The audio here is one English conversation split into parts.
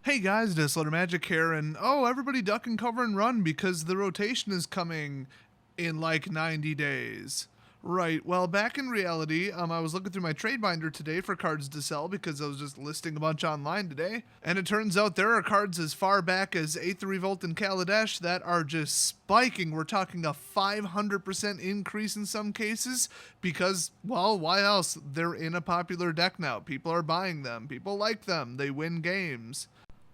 Hey guys, Disletter Magic here, and oh, everybody duck and cover and run because the rotation is coming in like 90 days. Right, well, back in reality, I was looking through my trade binder today for cards to sell because I was just listing a bunch online today, and it turns out there are cards as far back as Aether Revolt and Kaladesh that are just spiking. We're talking a 500% increase in some cases because, well, why else? They're in a popular deck now. People are buying them. People like them. They win games.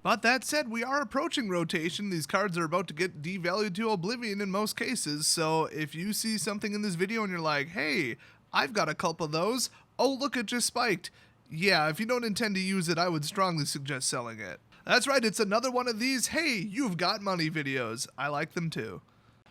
But that said, we are approaching rotation. These cards are about to get devalued to oblivion in most cases, so if you see something in this video and you're like, hey, I've got a couple of those, oh look, it just spiked. Yeah, if you don't intend to use it, I would strongly suggest selling it. That's right, it's another one of these, hey, you've got money videos. I like them too.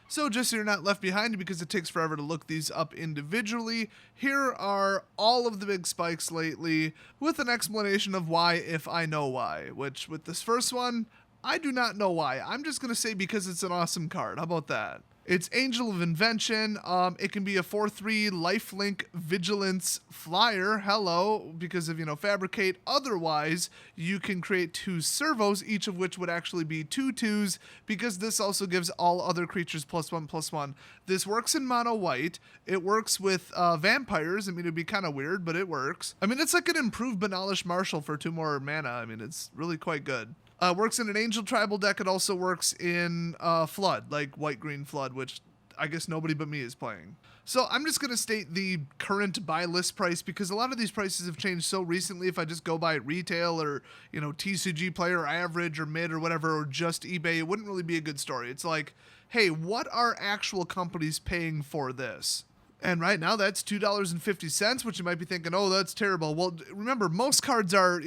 So just so you're not left behind because it takes forever to look these up individually, here are all of the big spikes lately with an explanation of why if I know why, which with this first one, I do not know why. I'm just going to say because it's an awesome card. How about that? It's Angel of Invention. It can be a 4/3 lifelink vigilance flyer. Hello, because of, fabricate. Otherwise, you can create 2 servos, each of which would actually be 2/2s, because this also gives all other creatures +1/+1. This works in mono white. It works with vampires. I mean, it'd be kind of weird, but it works. I mean, it's like an improved Banalish Marshal for 2 more mana. I mean, it's really quite good. Works in an Angel Tribal deck. It also works in Flood, like White-Green Flood, which I guess nobody but me is playing. So I'm just going to state the current buy list price because a lot of these prices have changed so recently. If I just go by retail or, TCG player average or mid or whatever, or just eBay, it wouldn't really be a good story. It's like, hey, what are actual companies paying for this? And right now that's $2.50, which you might be thinking, oh, that's terrible. Well, remember, most cards are,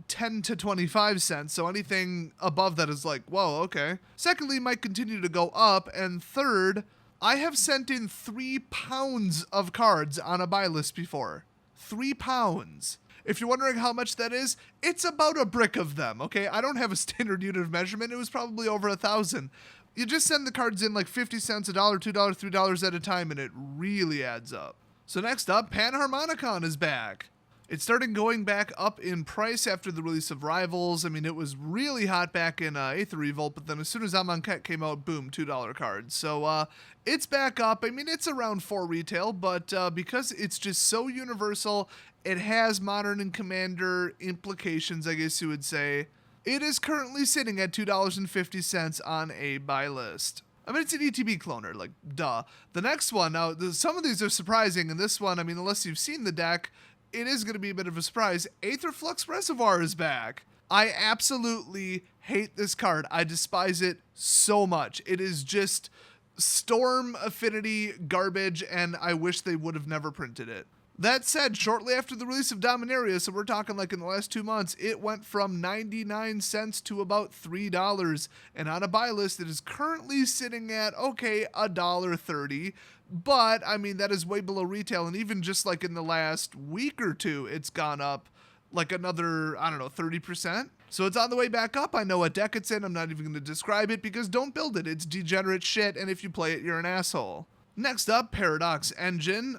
10 to 25 cents, so anything above that is like, whoa, okay. Secondly, might continue to go up, and third, I have sent in 3 pounds of cards on a buy list before. 3 pounds. If you're wondering how much that is, it's about a brick of them, okay? I don't have a standard unit of measurement. It was probably over 1,000. You just send the cards in like 50 cents, $1, $2, $3 at a time, and it really adds up. So next up, Panharmonicon is back. It started going back up in price after the release of Rivals. I mean, it was really hot back in Aether Revolt, but then as soon as Amonkhet came out, boom, $2 cards. So it's back up. I mean, it's around 4 retail, but because it's just so universal, it has Modern and Commander implications, I guess you would say. It is currently sitting at $2.50 on a buy list. I mean, it's an ETB cloner, like, duh. The next one, now, some of these are surprising, and this one, I mean, unless you've seen the deck, it is going to be a bit of a surprise. Aetherflux Reservoir is back. I absolutely hate this card. I despise it so much. It is just Storm Affinity garbage, and I wish they would have never printed it. That said, shortly after the release of Dominaria, so we're talking like in the last 2 months, it went from 99 cents to about $3. And on a buy list, it is currently sitting at, okay, $1.30. But, I mean, that is way below retail. And even just like in the last week or 2, it's gone up like another, 30%. So it's on the way back up. I know what deck it's in. I'm not even going to describe it because don't build it. It's degenerate shit. And if you play it, you're an asshole. Next up, Paradox Engine.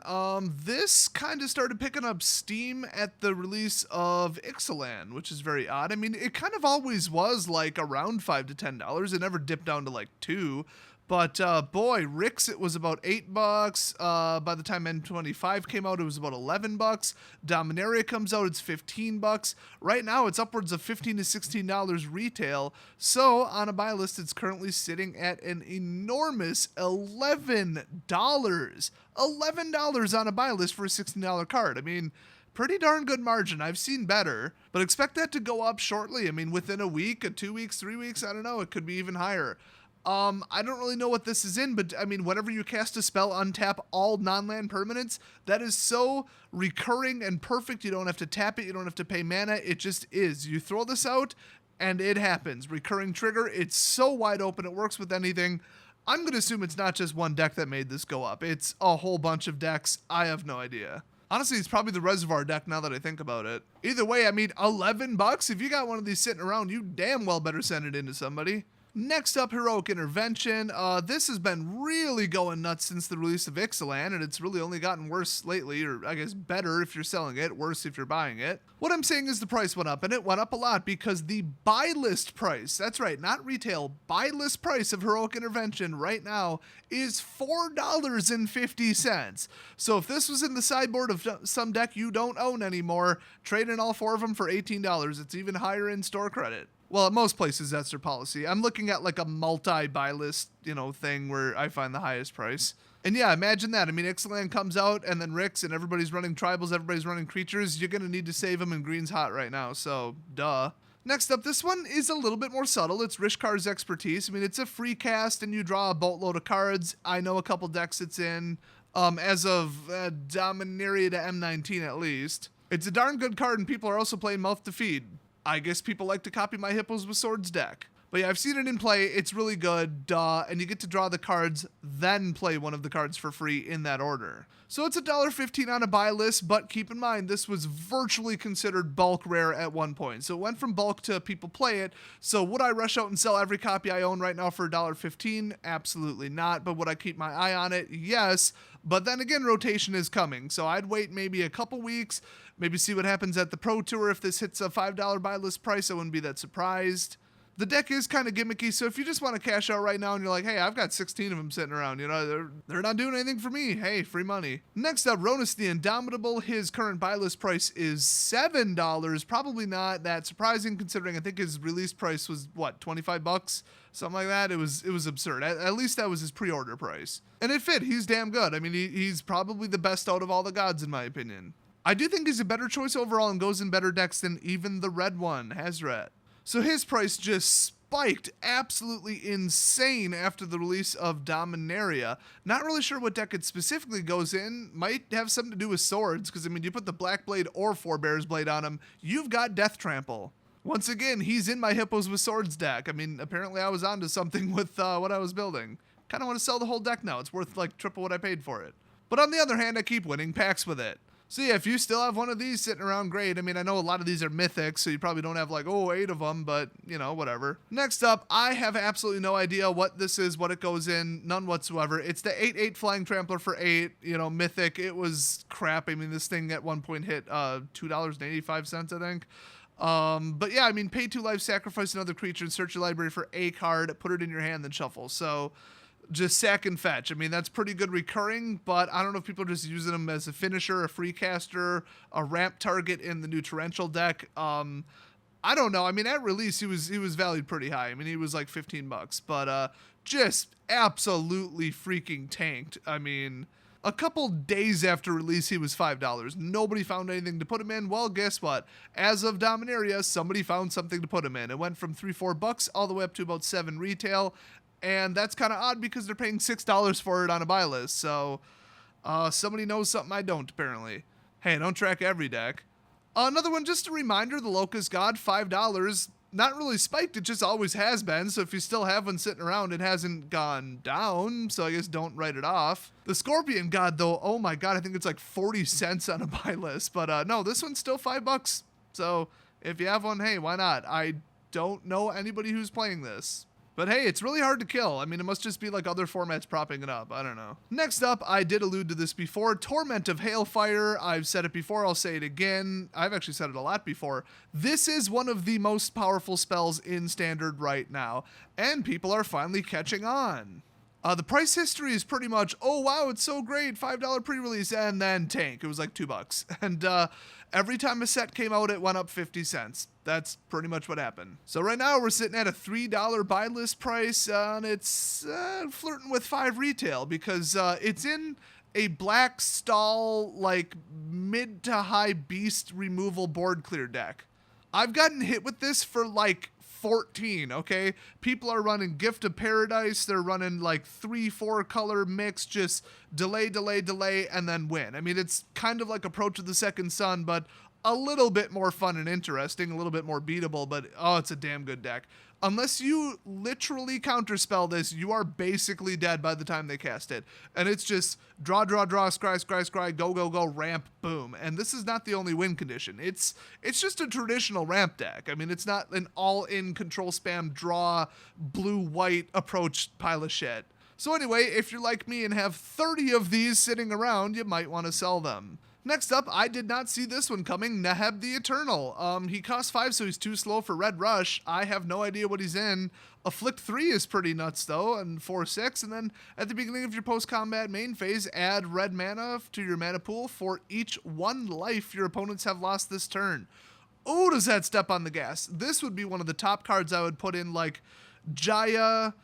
This kind of started picking up steam at the release of Ixalan, which is very odd. I mean, it kind of always was like around $5 to $10. It never dipped down to like 2. But boy, Rix, it was about $8. By the time N25 came out, it was about $11. Dominaria comes out, it's $15. Right now, it's upwards of $15 to $16 retail. So on a buy list, it's currently sitting at an enormous $11. $11 on a buy list for a $16 card. I mean, pretty darn good margin. I've seen better, but expect that to go up shortly. I mean, within a week, 2 weeks, 3 weeks, I don't know. It could be even higher. I don't really know what this is in, but I mean, whenever you cast a spell, untap all non-land permanents, that is so recurring and perfect. You don't have to tap it. You don't have to pay mana. It just is. You throw this out and it happens. Recurring trigger. It's so wide open. It works with anything. I'm going to assume it's not just one deck that made this go up. It's a whole bunch of decks. I have no idea. Honestly, it's probably the Reservoir deck now that I think about it. Either way, I mean, $11? If you got one of these sitting around, you damn well better send it in to somebody. Next up, Heroic Intervention. This has been really going nuts since the release of Ixalan, and it's really only gotten worse lately, or I guess better if you're selling it, worse if you're buying it. What I'm saying is the price went up, and it went up a lot because the buy list price, that's right, not retail, buy list price of Heroic Intervention right now is $4.50. So if this was in the sideboard of some deck you don't own anymore, trade in all 4 of them for $18. It's even higher in store credit. Well, at most places, that's their policy. I'm looking at like a multi-buy list, thing where I find the highest price. And yeah, imagine that. I mean, Ixalan comes out and then Rix and everybody's running tribals, everybody's running creatures. You're going to need to save them and green's hot right now, so duh. Next up, this one is a little bit more subtle. It's Rishkar's Expertise. I mean, it's a free cast and you draw a boatload of cards. I know a couple decks it's in, as of Dominaria to M19 at least. It's a darn good card and people are also playing Mouth to Feed. I guess people like to copy my Hippos with Swords deck. But yeah, I've seen it in play. It's really good, and you get to draw the cards, then play one of the cards for free in that order. So it's $1.15 on a buy list, but keep in mind, this was virtually considered bulk rare at one point. So it went from bulk to people play it. So would I rush out and sell every copy I own right now for $1.15? Absolutely not. But would I keep my eye on it? Yes. But then again, rotation is coming. So I'd wait maybe a couple weeks, maybe see what happens at the Pro Tour. If this hits a $5 buy list price, I wouldn't be that surprised. The deck is kind of gimmicky, so if you just want to cash out right now and you're like, hey, I've got 16 of them sitting around, they're not doing anything for me. Hey, free money. Next up, Ronis the Indomitable. His current buy list price is $7. Probably not that surprising considering I think his release price was, what, $25? Something like that. It was absurd. At least that was his pre-order price. And it fit. He's damn good. I mean, he's probably the best out of all the gods in my opinion. I do think he's a better choice overall and goes in better decks than even the red one, Hazret. So his price just spiked absolutely insane after the release of Dominaria. Not really sure what deck it specifically goes in. Might have something to do with swords, because I mean, you put the Black Blade or Forebear's Blade on him, you've got Death Trample. Once again, he's in my Hippos with Swords deck. I mean, apparently I was onto something with what I was building. Kind of want to sell the whole deck now. It's worth like triple what I paid for it. But on the other hand, I keep winning packs with it. So yeah, if you still have one of these sitting around, great. I mean, I know a lot of these are mythic, so you probably don't have like, 8 of them, but, whatever. Next up, I have absolutely no idea what this is, what it goes in, none whatsoever. It's the 8/8 Flying Trampler for 8, mythic. It was crap. I mean, this thing at one point hit $2.85, I think. But yeah, I mean, pay 2 life, sacrifice another creature, and search your library for a card, put it in your hand, then shuffle. So just sack and fetch. I mean, that's pretty good recurring, but I don't know if people are just using them as a finisher, a free caster, a ramp target in the new torrential deck. I don't know. I mean, at release, he was valued pretty high. I mean, he was like $15, but just absolutely freaking tanked. I mean, a couple days after release, he was $5. Nobody found anything to put him in. Well, guess what? As of Dominaria, somebody found something to put him in. It went from $3-4 all the way up to about $7 retail. And that's kind of odd because they're paying $6 for it on a buy list. So somebody knows something I don't, apparently. Hey, don't track every deck. Another one, just a reminder, the Locust God, $5. Not really spiked, it just always has been. So if you still have one sitting around, it hasn't gone down. So I guess don't write it off. The Scorpion God, though, oh my god, I think it's like 40 cents on a buy list. But no, this one's still $5. So if you have one, hey, why not? I don't know anybody who's playing this. But hey, it's really hard to kill. I mean, it must just be like other formats propping it up. I don't know. Next up, I did allude to this before. Torment of Hailfire. I've said it before. I'll say it again. I've actually said it a lot before. This is one of the most powerful spells in Standard right now. And people are finally catching on. The price history is pretty much, oh wow, it's so great, $5 pre-release, and then tank. It was like $2. And every time a set came out, it went up 50 cents. That's pretty much what happened. So right now we're sitting at a $3 buy list price, and it's flirting with $5 retail because it's in a black stall, like mid to high beast removal board clear deck. I've gotten hit with this for like 14, okay? People are running Gift of Paradise. They're running like 3-4 color mix, just delay, and then win. I mean, it's kind of like Approach of the Second Sun, but a little bit more fun and interesting, a little bit more beatable, but oh, it's a damn good deck. Unless you literally counterspell this, you are basically dead by the time they cast it. And it's just draw, draw, draw, scry, scry, scry, go, go, go, ramp, boom. And this is not the only win condition. It's just a traditional ramp deck. I mean, it's not an all-in control spam, draw, blue-white approach pile of shit. So anyway, if you're like me and have 30 of these sitting around, you might want to sell them. Next up, I did not see this one coming, Neheb the Eternal. He costs 5, so he's too slow for Red Rush. I have no idea what he's in. Afflict 3 is pretty nuts, though, and 4/6. And then at the beginning of your post-combat main phase, add red mana to your mana pool for each 1 life your opponents have lost this turn. Oh, does that step on the gas? This would be one of the top cards I would put in, like, Jaya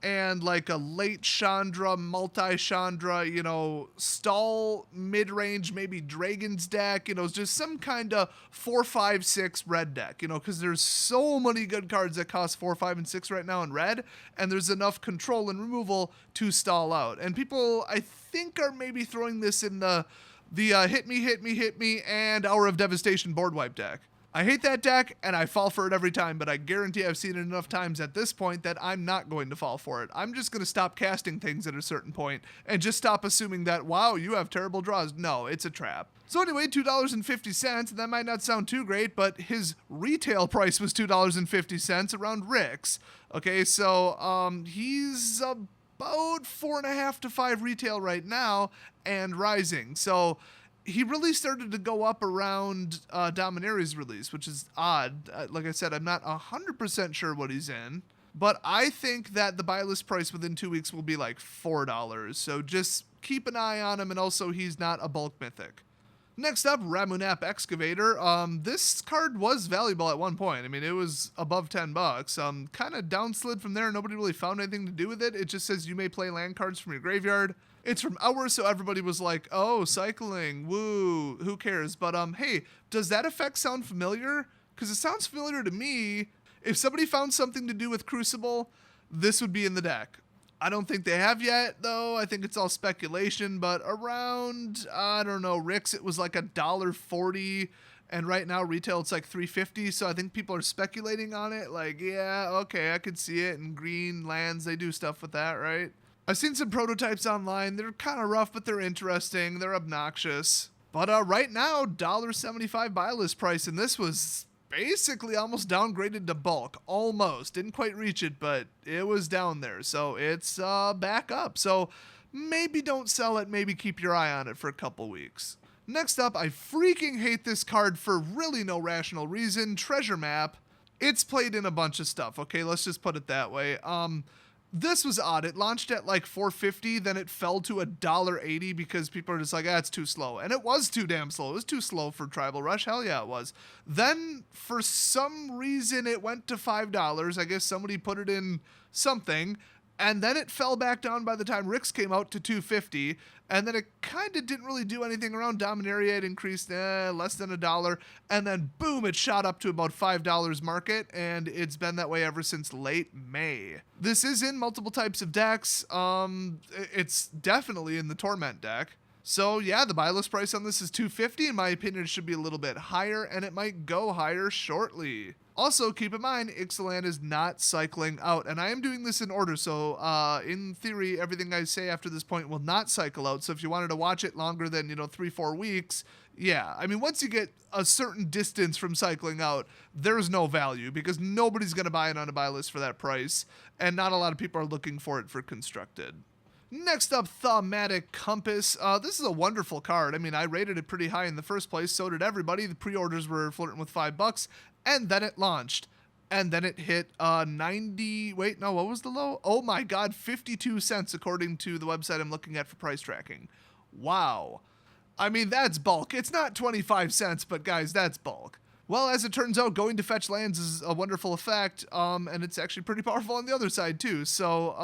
and like a late Chandra, multi-Chandra, you know, stall, mid-range, maybe Dragon's deck, you know, just some kind of 4, 5, 6 red deck, you know, because there's so many good cards that cost 4, 5, and 6 right now in red, and there's enough control and removal to stall out. And people, I think, are maybe throwing this in the hit me, hit me, hit me, and Hour of Devastation board wipe deck. I hate that deck, and I fall for it every time, but I guarantee I've seen it enough times at this point that I'm not going to fall for it. I'm just going to stop casting things at a certain point and just stop assuming that, wow, you have terrible draws. No, it's a trap. So anyway, $2.50, that might not sound too great, but his retail price was $2.50 around Rick's. Okay, so he's about 4.5 to 5 retail right now and rising. So he really started to go up around Dominaria's release, which is odd. Like I said, I'm not 100% sure what he's in, but I think that the buy list price within 2 weeks will be like $4. So just keep an eye on him, and also he's not a bulk mythic. Next up, Ramunap Excavator. This card was valuable at one point. I mean, it was above $10. Kind of downslid from there. Nobody really found anything to do with it. It just says you may play land cards from your graveyard. It's from Hours, so everybody was like, oh, cycling, woo, who cares? But hey, does that effect sound familiar? Because it sounds familiar to me. If somebody found something to do with Crucible, this would be in the deck. I don't think they have yet, though. I think it's all speculation, but around, I don't know, Rick's, it was like $1.40, and right now retail it's like $3.50, so I think people are speculating on it. Like, yeah, okay, I could see it. In green lands, they do stuff with that, right? I've seen some prototypes online. They're kind of rough, but they're interesting. They're obnoxious. But right now, $1.75 buy list price, and this was basically almost downgraded to bulk. Almost. Didn't quite reach it, but it was down there. So it's back up. So maybe don't sell it. Maybe keep your eye on it for a couple weeks. Next up, I freaking hate this card for really no rational reason. Treasure Map. It's played in a bunch of stuff. Okay, let's just put it that way. This was odd. It launched at like $4.50, then it fell to $1.80 because people are just like, it's too slow. And it was too damn slow. It was too slow for Tribal Rush. Hell yeah, it was. Then, for some reason, it went to $5. I guess somebody put it in something. And then it fell back down by the time Rick's came out to $2.50. And then it kind of didn't really do anything around Dominaria. It increased less than $1. And then boom, it shot up to about $5 market. And it's been that way ever since late May. This is in multiple types of decks. It's definitely in the Torment deck. So yeah, the buy list price on this is $2.50. In my opinion, it should be a little bit higher, and it might go higher shortly. Also, keep in mind, Ixalan is not cycling out, and I am doing this in order, so in theory, everything I say after this point will not cycle out. So if you wanted to watch it longer than, 3-4 weeks, yeah. I mean, once you get a certain distance from cycling out, there's no value, because nobody's going to buy it on a buy list for that price, and not a lot of people are looking for it for constructed. Next up, Thaumatic Compass. This is a wonderful card. I mean, I rated it pretty high in the first place. So did everybody. The pre-orders were flirting with $5, and then it launched. And then it hit 90... Wait, no, what was the low? Oh my god, 52 cents according to the website I'm looking at for price tracking. Wow. I mean, that's bulk. It's not 25 cents, but guys, that's bulk. Well, as it turns out, going to fetch lands is a wonderful effect, and it's actually pretty powerful on the other side, too. So,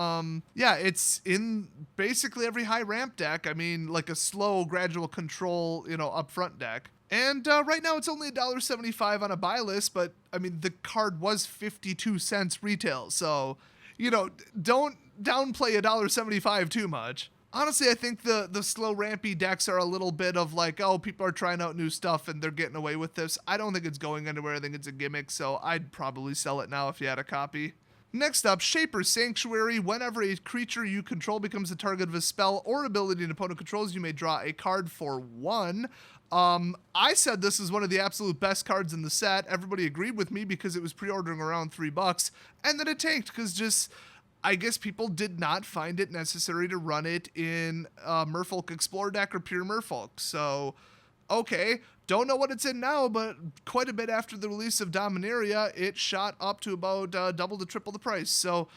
yeah, it's in basically every high ramp deck. I mean, like a slow, gradual control, upfront deck. And right now, it's only $1.75 on a buy list, but, I mean, the card was 52 cents retail. So, don't downplay $1.75 too much. Honestly, I think the slow rampy decks are a little bit of like, oh, people are trying out new stuff and they're getting away with this. I don't think it's going anywhere. I think it's a gimmick, so I'd probably sell it now if you had a copy. Next up, Shaper's Sanctuary. Whenever a creature you control becomes the target of a spell or ability an opponent controls, you may draw a card for 1. I said this is one of the absolute best cards in the set. Everybody agreed with me because it was pre-ordering around $3, and then it tanked because I guess people did not find it necessary to run it in Merfolk Explorer deck or pure Merfolk. So, okay, don't know what it's in now, but quite a bit after the release of Dominaria, it shot up to about double to triple the price. So,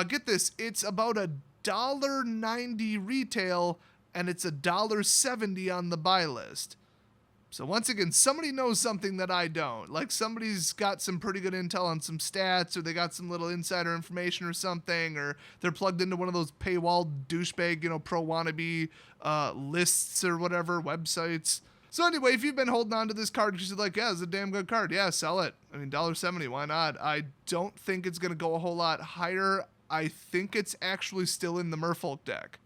get this, it's about $1.90 retail, and it's $1.70 on the buy list. So once again, somebody knows something that I don't. Like somebody's got some pretty good intel on some stats, or they got some little insider information or something, or they're plugged into one of those paywall douchebag, pro wannabe lists or whatever, websites. So anyway, if you've been holding on to this card because you're like, yeah, it's a damn good card, yeah, sell it. I mean, $1.70, why not? I don't think it's going to go a whole lot higher. I think it's actually still in the Merfolk deck.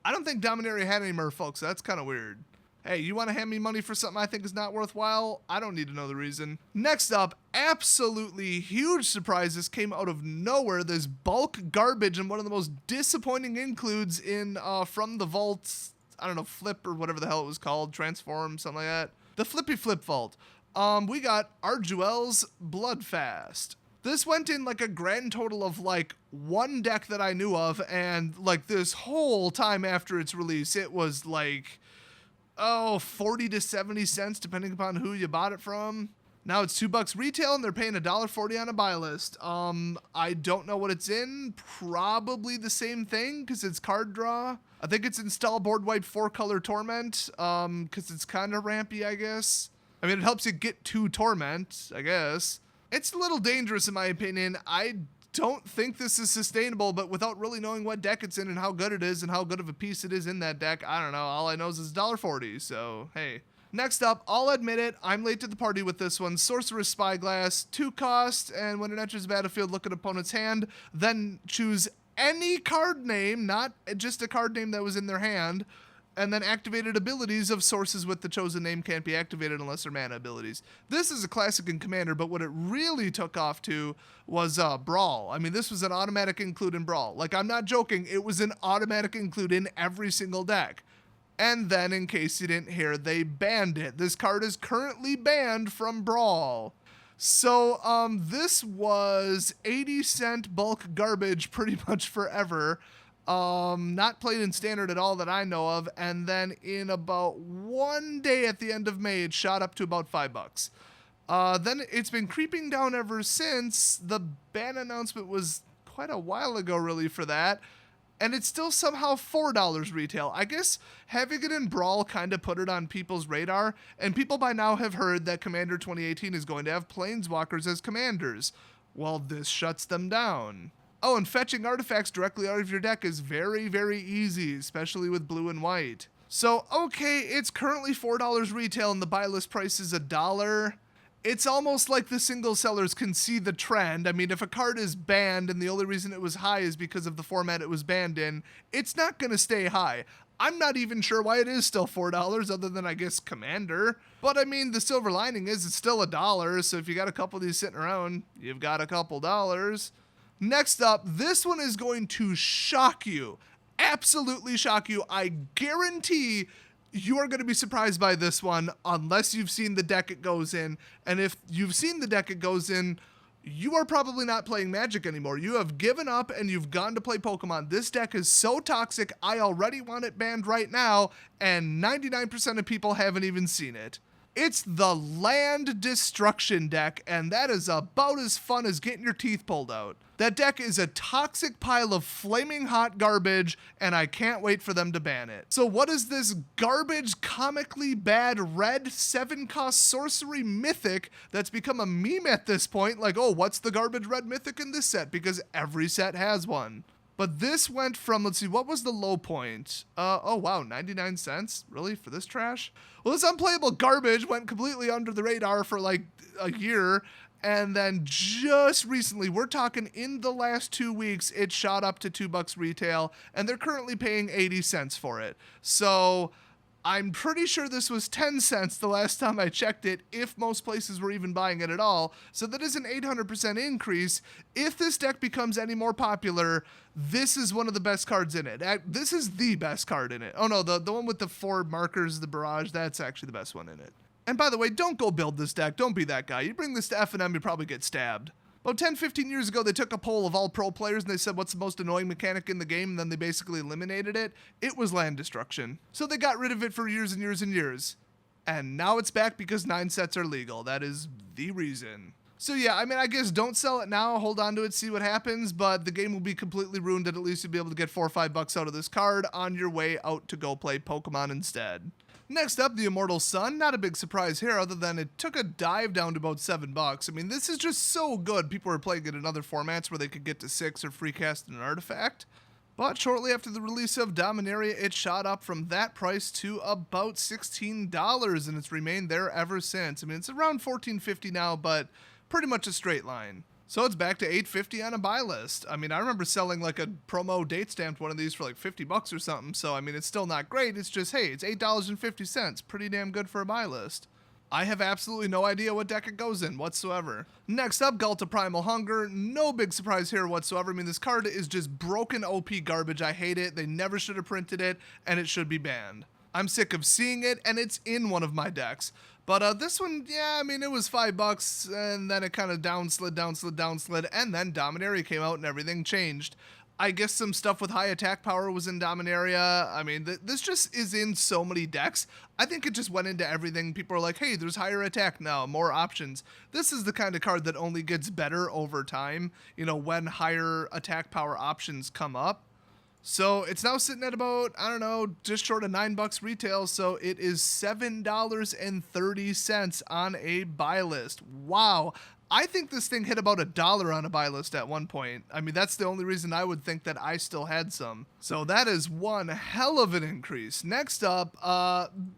I don't think Dominaria had any Merfolk, so that's kind of weird. Hey, you want to hand me money for something I think is not worthwhile? I don't need to know the reason. Next up, absolutely huge surprises came out of nowhere. This bulk garbage and one of the most disappointing includes in From the Vault, I don't know, Flip or whatever the hell it was called, Transform, something like that. The Flippy Flip Vault. We got Arjuel's Bloodfast. This went in like a grand total of like one deck that I knew of, and like this whole time after its release, it was like 40 to 70 cents, depending upon who you bought it from. Now it's $2 retail, and they're paying $1.40 on a buy list. I don't know what it's in. Probably the same thing, because it's card draw. I think it's install board wipe 4-color Torment, because it's kind of rampy, I guess. I mean, it helps you get to Torment, I guess. It's a little dangerous, in my opinion. I don't think this is sustainable, but without really knowing what deck it's in and how good it is and how good of a piece it is in that deck, I don't know. All I know is it's $1.40, so hey. Next up, I'll admit it, I'm late to the party with this one. Sorceress Spyglass, 2 cost, and when it enters the battlefield, look at opponent's hand, then choose any card name, not just a card name that was in their hand, and then activated abilities of sources with the chosen name can't be activated unless they're mana abilities. This is a classic in Commander, but what it really took off to was Brawl. I mean, this was an automatic include in Brawl. Like, I'm not joking, it was an automatic include in every single deck. And then, in case you didn't hear, they banned it. This card is currently banned from Brawl. So, this was 80-cent bulk garbage pretty much forever. Not played in Standard at all that I know of, and then in about one day at the end of May, it shot up to about $5. Then it's been creeping down ever since. The ban announcement was quite a while ago, really, for that, and it's still somehow $4 retail. I guess having it in Brawl kind of put it on people's radar, and people by now have heard that Commander 2018 is going to have Planeswalkers as commanders. Well, this shuts them down. Oh, and fetching artifacts directly out of your deck is very, very easy, especially with blue and white. So, okay, it's currently $4 retail and the buy list price is $1. It's almost like the single sellers can see the trend. I mean, if a card is banned and the only reason it was high is because of the format it was banned in, it's not going to stay high. I'm not even sure why it is still $4 other than, I guess, Commander. But I mean, the silver lining is it's still $1, so if you got a couple of these sitting around, you've got a couple dollars. Next up, this one is going to shock you. Absolutely shock you. I guarantee you are going to be surprised by this one unless you've seen the deck it goes in. And if you've seen the deck it goes in, you are probably not playing Magic anymore. You have given up and you've gone to play Pokemon. This deck is so toxic, I already want it banned right now, and 99% of people haven't even seen it. It's the Land Destruction deck, and that is about as fun as getting your teeth pulled out. That deck is a toxic pile of flaming hot garbage, and I can't wait for them to ban it. So what is this garbage, comically bad red 7-cost sorcery mythic that's become a meme at this point? Like, oh, what's the garbage red mythic in this set? Because every set has one. But this went from, let's see, what was the low point? Oh wow, 99 cents? Really, for this trash? Well, this unplayable garbage went completely under the radar for like a year, and then just recently, we're talking in the last 2 weeks, it shot up to $2 retail, and they're currently paying 80 cents for it. So I'm pretty sure this was 10 cents the last time I checked it, if most places were even buying it at all. So that is an 800% increase. If this deck becomes any more popular, this is one of the best cards in it. This is the best card in it. Oh no, the one with the 4 markers, the barrage, that's actually the best one in it. And by the way, don't go build this deck. Don't be that guy. You bring this to F&M, you probably get stabbed. About 10, 15 years ago, they took a poll of all pro players and they said, what's the most annoying mechanic in the game? And then they basically eliminated it. It was land destruction. So they got rid of it for years and years and years. And now it's back because 9 sets are legal. That is the reason. So yeah, I mean, I guess don't sell it now. Hold on to it, see what happens. But the game will be completely ruined, and at least you'll be able to get $4 or $5 out of this card on your way out to go play Pokemon instead. Next up, the Immortal Son. Not a big surprise here, other than it took a dive down to about $7. I mean, this is just so good. People are playing it in other formats where they could get to 6 or free cast an artifact. But shortly after the release of Dominaria, it shot up from that price to about $16, and it's remained there ever since. I mean, it's around $14.50 now, but pretty much a straight line. So it's back to $8.50 on a buy list. I mean, I remember selling like a promo date stamped one of these for like $50 or something. So, I mean, it's still not great. It's just, hey, it's $8.50. Pretty damn good for a buy list. I have absolutely no idea what deck it goes in whatsoever. Next up, Ghalta Primal Hunger. No big surprise here whatsoever. I mean, this card is just broken OP garbage. I hate it. They never should have printed it, and it should be banned. I'm sick of seeing it, and it's in one of my decks. But this one, yeah, I mean, it was $5, and then it kind of downslid, and then Dominaria came out and everything changed. I guess some stuff with high attack power was in Dominaria. I mean, this just is in so many decks. I think it just went into everything. People are like, hey, there's higher attack now, more options. This is the kind of card that only gets better over time, you know, when higher attack power options come up. So it's now sitting at about, I don't know, just short of $9 retail. So it is $7.30 on a buy list. Wow. I think this thing hit about $1 on a buy list at one point. I mean, that's the only reason I would think that I still had some. So that is one hell of an increase. Next up,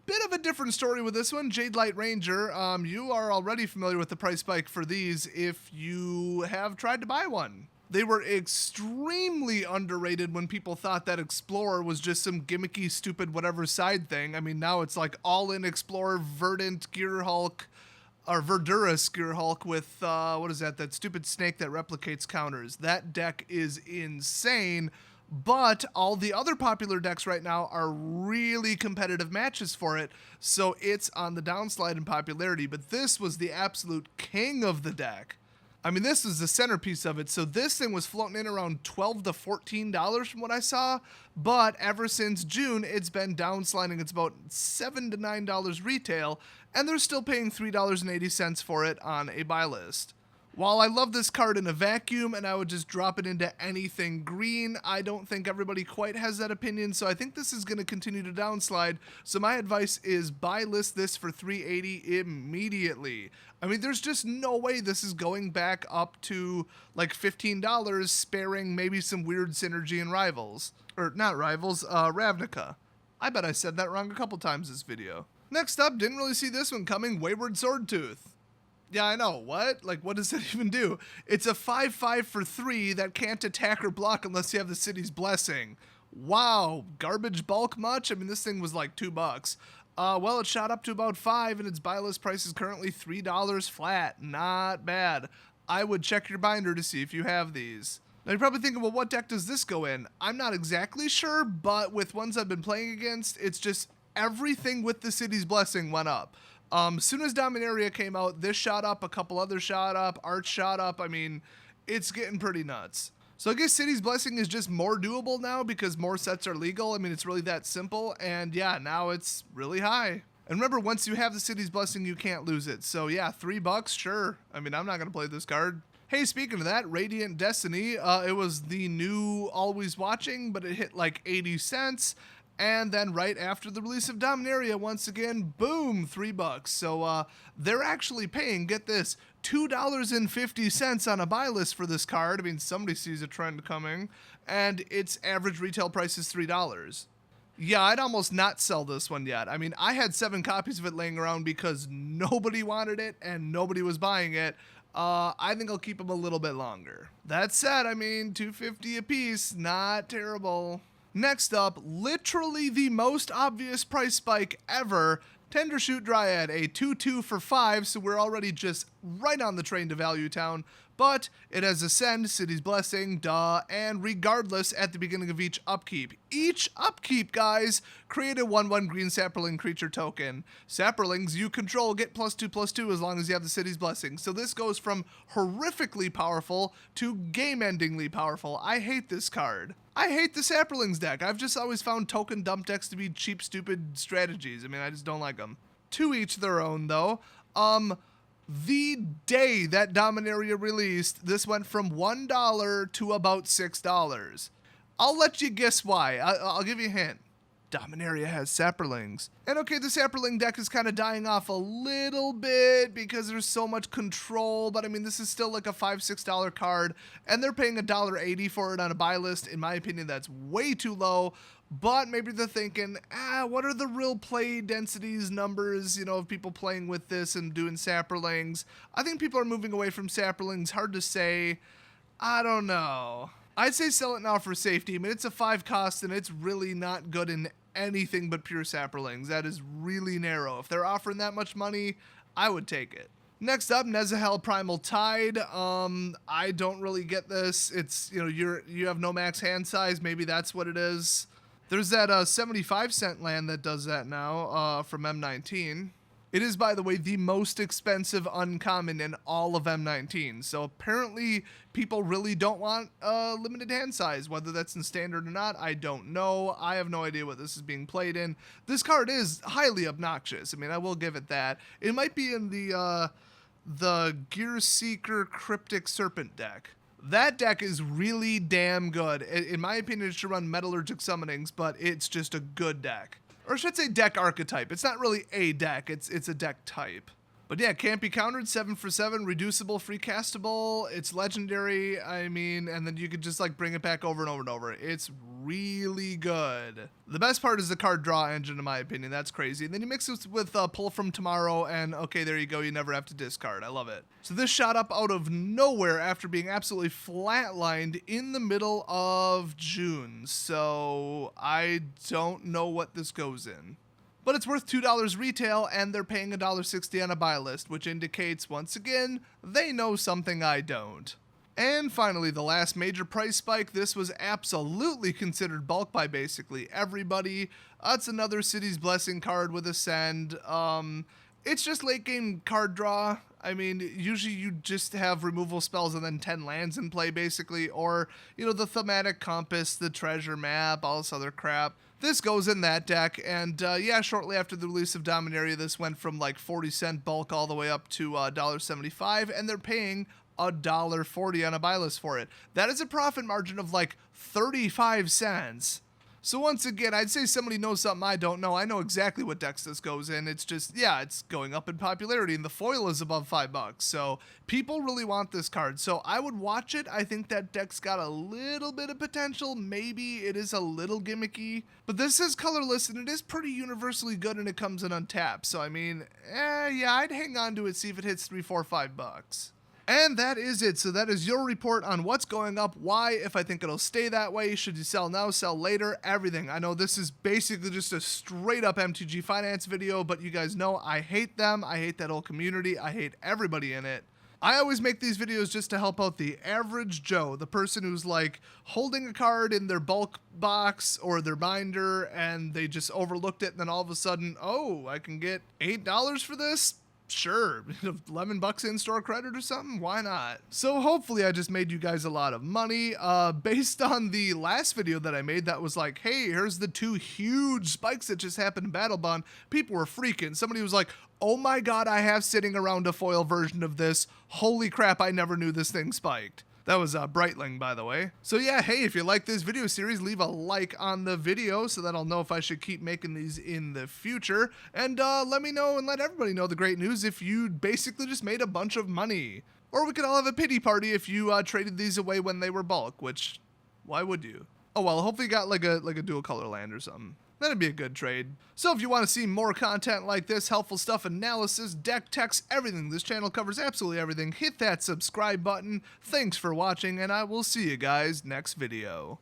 bit of a different story with this one, Jade Light Ranger. You are already familiar with the price spike for these if you have tried to buy one. They were extremely underrated when people thought that Explorer was just some gimmicky, stupid, whatever side thing. I mean, now it's like all-in Explorer, Verdant, Gear Hulk, or Verdurous Gear Hulk with, what is that stupid snake that replicates counters. That deck is insane, but all the other popular decks right now are really competitive matches for it, so it's on the downslide in popularity, but this was the absolute king of the deck. I mean, this is the centerpiece of it. So this thing was floating in around $12 to $14 from what I saw. But ever since June, it's been downsliding. It's about $7 to $9 retail. And they're still paying $3.80 for it on a buy list. While I love this card in a vacuum and I would just drop it into anything green, I don't think everybody quite has that opinion, so I think this is going to continue to downslide. So my advice is buy list this for $3.80 immediately. I mean, there's just no way this is going back up to like $15, sparing maybe some weird synergy in Rivals. Or not Rivals, Ravnica. I bet I said that wrong a couple times this video. Next up, didn't really see this one coming, Wayward Swordtooth. Yeah, I know. What? Like, what does that even do? It's a 5/5 for 3 that can't attack or block unless you have the City's Blessing. Wow. Garbage bulk much? I mean, this thing was like $2. Well, it shot up to about $5, and its buy list price is currently $3 flat. Not bad. I would check your binder to see if you have these. Now, you're probably thinking, well, what deck does this go in? I'm not exactly sure, but with ones I've been playing against, it's just everything with the City's Blessing went up. Soon as Dominaria came out, this shot up, a couple others shot up, Arch shot up. I mean, it's getting pretty nuts. So I guess City's Blessing is just more doable now because more sets are legal. I mean, it's really that simple. And yeah, now it's really high. And remember, once you have the City's Blessing, you can't lose it. So yeah, $3, sure. I mean, I'm not going to play this card. Hey, speaking of that, Radiant Destiny, it was the new Always Watching, but it hit like 80 cents. And then right after the release of Dominaria, once again, boom, $3. So they're actually paying, get this, $2.50 on a buy list for this card. I mean, somebody sees a trend coming. And its average retail price is $3. Yeah, I'd almost not sell this one yet. I mean, I had 7 copies of it laying around because nobody wanted it and nobody was buying it. I think I'll keep them a little bit longer. That said, I mean, $250 a piece, not terrible. Next up, literally the most obvious price spike ever. Tendershoot Dryad, a 2/2 for 5, so we're already just right on the train to Value Town. But it has Ascend, City's Blessing, duh, and Regardless at the beginning of each upkeep. Each upkeep, guys, create a 1/1 green Sapperling creature token. Sapperlings you control get +2/+2 as long as you have the City's Blessing. So this goes from horrifically powerful to game-endingly powerful. I hate this card. I hate the Sapperlings deck. I've just always found token dump decks to be cheap, stupid strategies. I mean, I just don't like them. To each their own, though. The day that Dominaria released, this went from $1 to about $6. I'll let you guess why. I'll give you a hint. Dominaria has Sapperlings. And okay, the Sapperling deck is kind of dying off a little bit because there's so much control, but I mean, this is still like a $5, $6 card, and they're paying $1.80 for it on a buy list. In my opinion, that's way too low. But maybe they're thinking, what are the real play densities numbers, of people playing with this and doing Sapperlings? I think people are moving away from Sapperlings. Hard to say. I don't know. I'd say sell it now for safety. I mean, it's a 5 cost, and it's really not good in anything but pure Sapperlings. That is really narrow. If they're offering that much money, I would take it. Next up, Nezu Primal Tide. I don't really get this. It's, you have no max hand size. Maybe that's what it is. There's that 75-cent land that does that now from M19. It is, by the way, the most expensive uncommon in all of M19. So apparently people really don't want limited hand size. Whether that's in standard or not, I don't know. I have no idea what this is being played in. This card is highly obnoxious. I mean, I will give it that. It might be in the Gear Seeker Cryptic Serpent deck. That deck is really damn good. In my opinion, it should run Metallurgic Summonings, but it's just a good deck. Or I should say deck archetype. It's not really a deck, it's a deck type. But yeah, can't be countered, 7 for 7, reducible, free castable, it's legendary, I mean, and then you could just like bring it back over and over and over. It's really good. The best part is the card draw engine, in my opinion. That's crazy. And then you mix it with Pull from Tomorrow, and okay, there you go. You never have to discard. I love it. So this shot up out of nowhere after being absolutely flatlined in the middle of June. So I don't know what this goes in. But it's worth $2 retail, and they're paying $1.60 on a buy list, which indicates, once again, they know something I don't. And finally, the last major price spike. This was absolutely considered bulk by basically everybody. It's another City's Blessing card with Ascend. It's just late game card draw. I mean, usually you just have removal spells and then 10 lands in play, basically. Or, the Thematic Compass, the Treasure Map, all this other crap. This goes in that deck, and yeah, shortly after the release of Dominaria, this went from like 40-cent bulk all the way up to $1.75, and they're paying $1.40 on a buy list for it. That is a profit margin of like 35 cents. So once again, I'd say somebody knows something I don't know. I know exactly what decks this goes in. It's just, yeah, it's going up in popularity, and the foil is above $5. So people really want this card. So I would watch it. I think that deck's got a little bit of potential. Maybe it is a little gimmicky, but this is colorless, and it is pretty universally good, and it comes in untapped. So I mean, yeah, I'd hang on to it, see if it hits $3, $4, $5. And that is it. So that is your report on what's going up, why, if I think it'll stay that way, should you sell now, sell later, everything. I know this is basically just a straight up MTG finance video, but you guys know I hate them. I hate that whole community. I hate everybody in it. I always make these videos just to help out the average Joe, the person who's like holding a card in their bulk box or their binder and they just overlooked it, and then all of a sudden, oh, I can get $8 for this? Sure, $11 in-store credit or something, why not? So hopefully I just made you guys a lot of money. Based on the last video that I made that was like, hey, here's the 2 huge spikes that just happened in Battle Bond, people were freaking. Somebody was like, oh my god, I have sitting around a foil version of this. Holy crap, I never knew this thing spiked. That was Brightling, by the way. So yeah, hey, if you like this video series, leave a like on the video so that I'll know if I should keep making these in the future. And let me know and let everybody know the great news if you basically just made a bunch of money. Or we could all have a pity party if you traded these away when they were bulk, which, why would you? Oh well, hopefully you got like a dual color land or something. That'd be a good trade. So if you want to see more content like this, helpful stuff, analysis, deck techs, everything, this channel covers absolutely everything, hit that subscribe button. Thanks for watching, and I will see you guys next video.